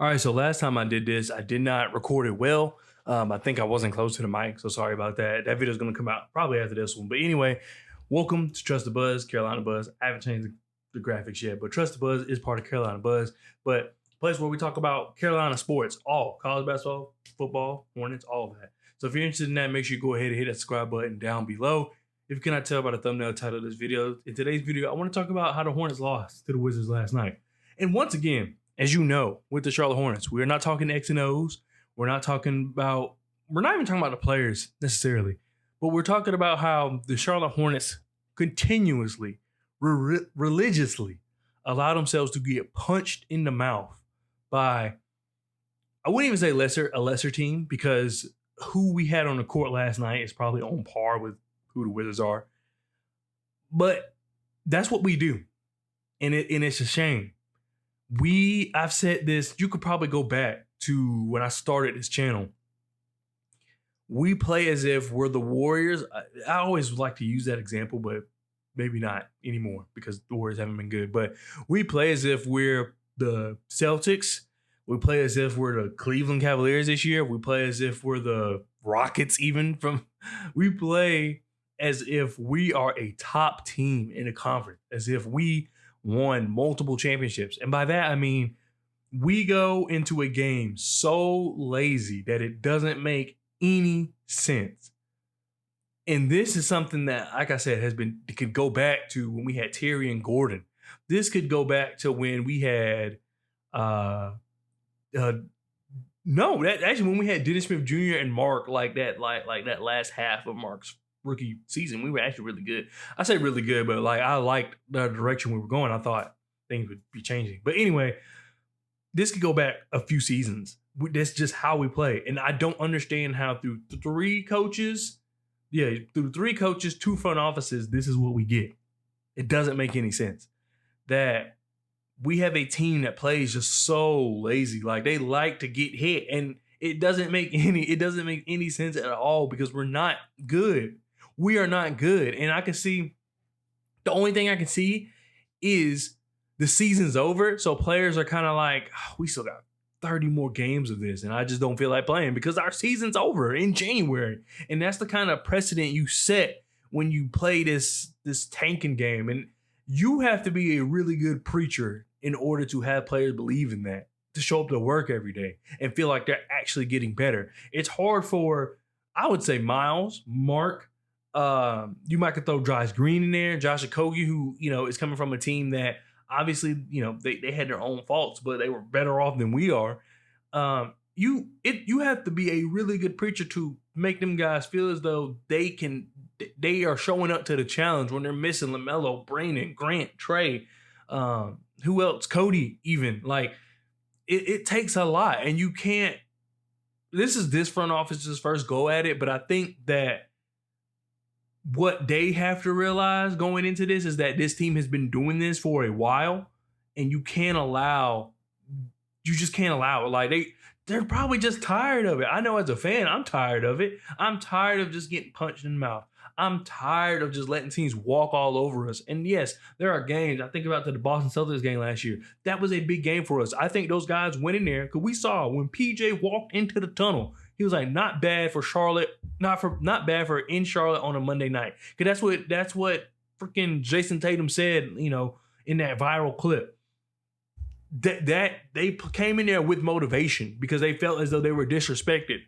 All right, so last time I did this, I did not record it well. I think I wasn't close to the mic, so sorry about that. That video is going to come out probably after this one. But anyway, welcome to Trust the Buzz, Carolina Buzz. I haven't changed the graphics yet, but Trust the Buzz is part of Carolina Buzz. But place where we talk about Carolina sports, all college basketball, football, Hornets, all of that. So if you're interested in that, make sure you go ahead and hit that subscribe button down below. If you cannot tell by the thumbnail title of this video, in today's video, I want to talk about how the Hornets lost to the Wizards last night. And once again, as you know, with the Charlotte Hornets, we're not talking X and O's. We're not even talking about the players necessarily, but we're talking about how the Charlotte Hornets continuously, religiously allow themselves to get punched in the mouth by, I wouldn't even say a lesser team, because who we had on the court last night is probably on par with who the Wizards are. But that's what we do. And it's a shame. I've said this, you could probably go back to when I started this channel. We play as if we're the Warriors. I always like to use that example, but maybe not anymore because the Warriors haven't been good. But we play as if we're the Celtics. We play as if we're the Cleveland Cavaliers this year. We play as if we're the Rockets we play as if we are a top team in a conference, as if we won multiple championships. And by that, I mean, we go into a game so lazy that it doesn't make any sense. And this is something that, like I said, it could go back to when we had Terry and Gordon. This could go back to when we had, when we had Dennis Smith Jr. and Mark, like that last half of Mark's rookie season, we were actually really good. I say really good, but I liked the direction we were going. I thought things would be changing. But anyway, this could go back a few seasons. That's just how we play. And I don't understand how through three coaches, two front offices, this is what we get. It doesn't make any sense that we have a team that plays just so lazy. Like, they like to get hit, and it doesn't make any sense at all because we're not good. We are not good. And the only thing I can see is the season's over. So players are kind of like, we still got 30 more games of this, and I just don't feel like playing because our season's over in January. And that's the kind of precedent you set when you play this tanking game. And you have to be a really good preacher in order to have players believe in that, to show up to work every day and feel like they're actually getting better. It's hard for, I would say, Miles, Mark, you might could throw Josh Green in there, Josh Okogie, who, is coming from a team that obviously, they had their own faults, but they were better off than we are. You have to be a really good preacher to make them guys feel as though they are showing up to the challenge when they're missing LaMelo, Brandon, Grant, Trey, who else? Cody, even. It takes a lot, and you can't. This is this front office's first go at it, but I think that what they have to realize going into this is that this team has been doing this for a while, and you just can't allow it. They're probably just tired of it. I know as a fan, I'm tired of it. I'm tired of just getting punched in the mouth. I'm tired of just letting teams walk all over us. And yes, there are games. I think about the Boston Celtics game last year. That was a big game for us. I think those guys went in there because we saw when PJ walked into the tunnel, he was like, not bad for Charlotte, not bad for in Charlotte on a Monday night. Because that's what freaking Jason Tatum said, in that viral clip. That they came in there with motivation because they felt as though they were disrespected.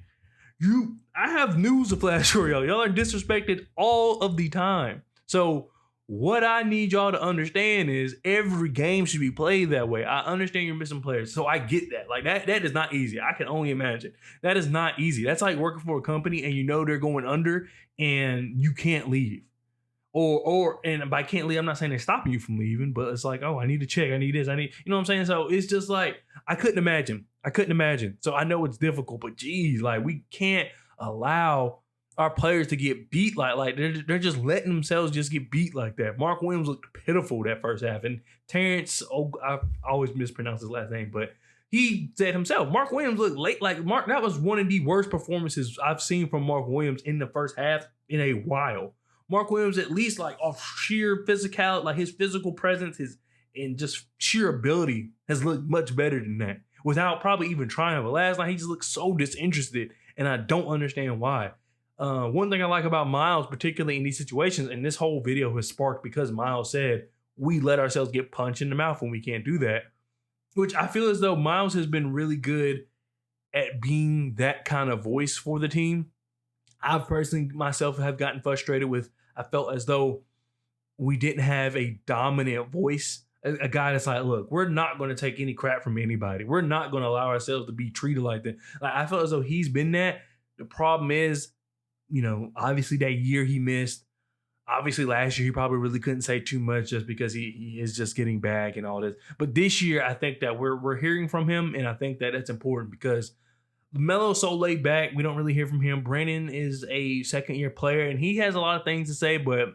I have news to flash for y'all. Y'all are disrespected all of the time. So what I need y'all to understand is every game should be played that way. I understand you're missing players, so I get that. That is not easy. I can only imagine. That is not easy. That's like working for a company and they're going under and you can't leave. And by can't leave, I'm not saying they're stopping you from leaving, but it's like, oh, I need to check. I need this. You know what I'm saying? So it's just like, I couldn't imagine. So I know it's difficult, but geez, we can't allow our players to get beat they're just letting themselves just get beat like that. Mark Williams looked pitiful that first half, and Terrence, I always mispronounce his last name, but he said himself, Mark Williams looked late. That was one of the worst performances I've seen from Mark Williams in the first half in a while. Mark Williams, at least off sheer physicality, his physical presence, and just sheer ability has looked much better than that. without probably even trying. But last night he just looked so disinterested, and I don't understand why. One thing I like about Miles, particularly in these situations, and this whole video was sparked because Miles said we let ourselves get punched in the mouth when we can't do that, which I feel as though Miles has been really good at being that kind of voice for the team. I personally myself have gotten frustrated with, I felt as though we didn't have a dominant voice, a guy that's like, look, we're not going to take any crap from anybody. We're not going to allow ourselves to be treated like that. Like, I felt as though he's been that. The problem is, obviously that year he missed. Obviously last year he probably really couldn't say too much just because he is just getting back and all this. But this year I think that we're hearing from him, and I think that that's important because LaMelo's so laid back. We don't really hear from him. Brandon is a second-year player, and he has a lot of things to say, but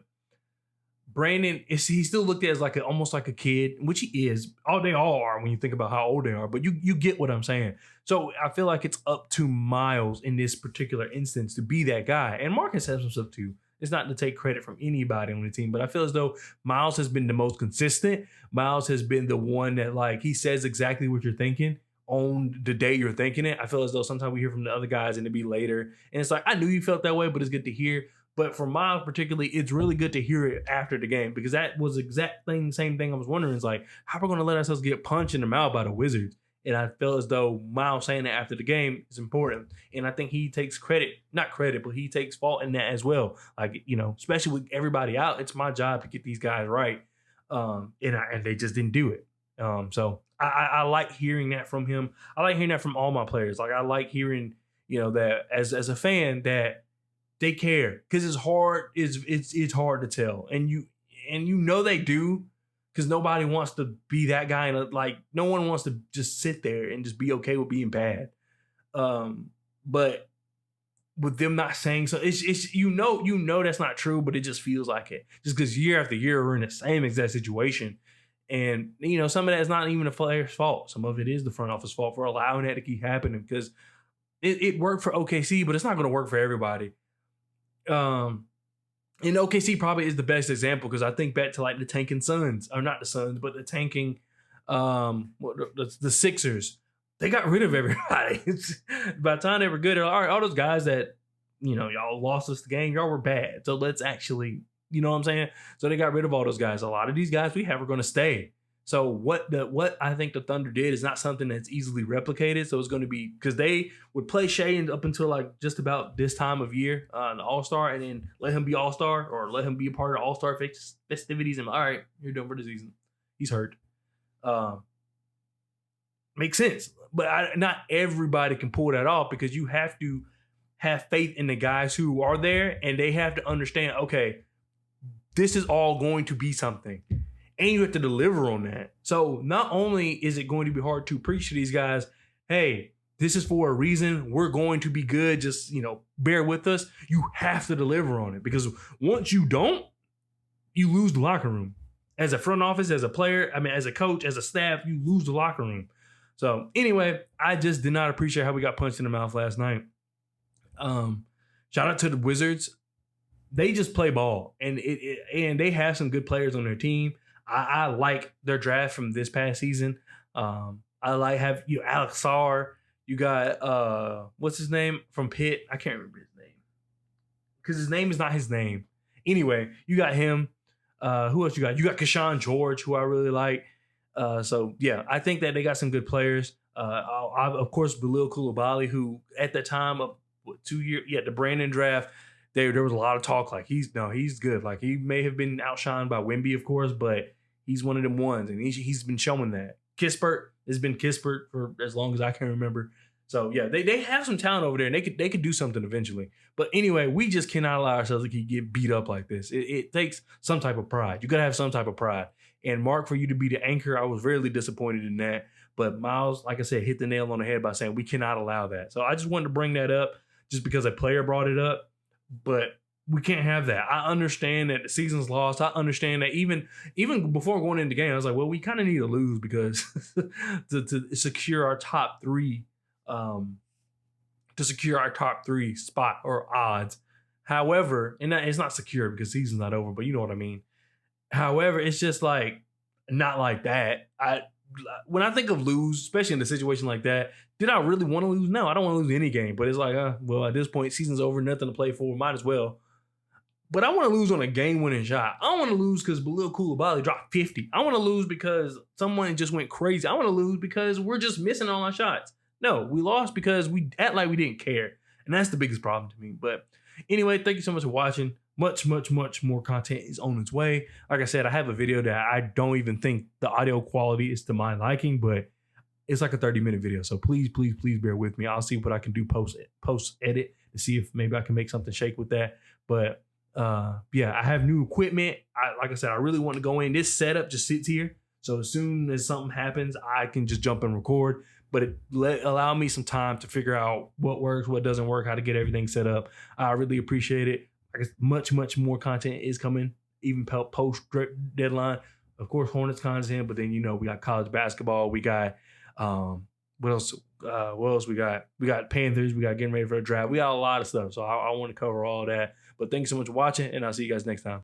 Brandon, he's still looked at as almost like a kid, which he is. They all are when you think about how old they are, but you get what I'm saying. So I feel like it's up to Miles in this particular instance to be that guy. And Marcus has some stuff too. It's not to take credit from anybody on the team, but I feel as though Miles has been the most consistent. Miles has been the one that he says exactly what you're thinking on the day you're thinking it. I feel as though sometimes we hear from the other guys and it'd be later. And it's like, I knew you felt that way, but it's good to hear. But for Miles particularly, it's really good to hear it after the game, because that was same thing I was wondering. Is how are we going to let ourselves get punched in the mouth by the Wizards? And I feel as though Miles saying that after the game is important. And I think he takes not credit, but he takes fault in that as well. Especially with everybody out, it's my job to get these guys right. And they just didn't do it. So I like hearing that from him. I like hearing that from all my players. I like hearing, that as a fan that they care, because it's hard. It's hard to tell, and they do, because nobody wants to be that guy, and no one wants to just sit there and just be okay with being bad. But with them not saying so, it's that's not true, but it just feels like it, just because year after year we're in the same exact situation. And some of that is not even the player's fault. Some of it is the front office fault for allowing that to keep happening, because it worked for OKC, but it's not going to work for everybody. And OKC probably is the best example, because I think back to the tanking Suns, or not the Suns, but the tanking the Sixers. They got rid of everybody. By the time they were good, all right, all those guys that y'all lost us the game, y'all were bad. So let's actually, you know what I'm saying? So they got rid of all those guys. A lot of these guys we have are going to stay. So what I think the Thunder did is not something that's easily replicated. So it's going to be, because they would play Shea up until just about this time of year, the All-Star, and then let him be All-Star, or let him be a part of All-Star festivities, and all right, you're done for the season. He's hurt. Makes sense. But not everybody can pull that off, because you have to have faith in the guys who are there, and they have to understand, okay, this is all going to be something. And you have to deliver on that. So not only is it going to be hard to preach to these guys, hey, this is for a reason, we're going to be good, just, bear with us. You have to deliver on it, because once you don't, you lose the locker room. As a front office, as a player, as a coach, as a staff, you lose the locker room. So anyway, I just did not appreciate how we got punched in the mouth last night. Shout out to the Wizards. They just play ball, and and they have some good players on their team. I like their draft from this past season. I have Alex Sarr. You got what's his name from Pitt? I can't remember his name, because his name is not his name. Anyway, you got him. Who else you got? You got Keshawn George, who I really like. So yeah, I think that they got some good players. Of course, Bilal Coulibaly, who at the time of 2 years, the Brandon draft, there was a lot of talk he's good. He may have been outshined by Wemby, of course, but he's one of them ones, and he's been showing that. Kispert has been Kispert for as long as I can remember. So yeah, they have some talent over there, and they could do something eventually. But anyway, we just cannot allow ourselves to get beat up like this. It takes some type of pride. You gotta have some type of pride. And Mark, for you to be the anchor, I was really disappointed in that. But Miles, like I said, hit the nail on the head by saying we cannot allow that. So I just wanted to bring that up just because a player brought it up. But we can't have that. I understand that the season's lost. I understand that even before going into the game, I was like, well, we kind of need to lose, because to secure our top three, spot or odds. However, and it's not secure because the season's not over, but you know what I mean. However, it's just not like that. when I think of lose, especially in a situation like that, did I really want to lose? No, I don't want to lose any game. But it's like, well, at this point, season's over, nothing to play for, might as well. But I want to lose on a game-winning shot. I don't want to lose because Bilal Coulibaly dropped 50. I want to lose because someone just went crazy. I want to lose because we're just missing all our shots. No, we lost because we act like we didn't care. And that's the biggest problem to me. But anyway, thank you so much for watching. Much more content is on its way. Like I said, I have a video that I don't even think the audio quality is to my liking, but it's like a 30-minute video. So please bear with me. I'll see what I can do post edit to see if maybe I can make something shake with that. But yeah, I have new equipment. Like I said, I really want to go in. This setup just sits here. So as soon as something happens, I can just jump and record. But it allow me some time to figure out what works, what doesn't work, how to get everything set up. I really appreciate it. I guess much more content is coming, even post deadline. Of course, Hornets content, but then we got college basketball. We got what else? What else we got? We got Panthers. We got getting ready for a draft. We got a lot of stuff. So I want to cover all that. But thanks so much for watching, and I'll see you guys next time.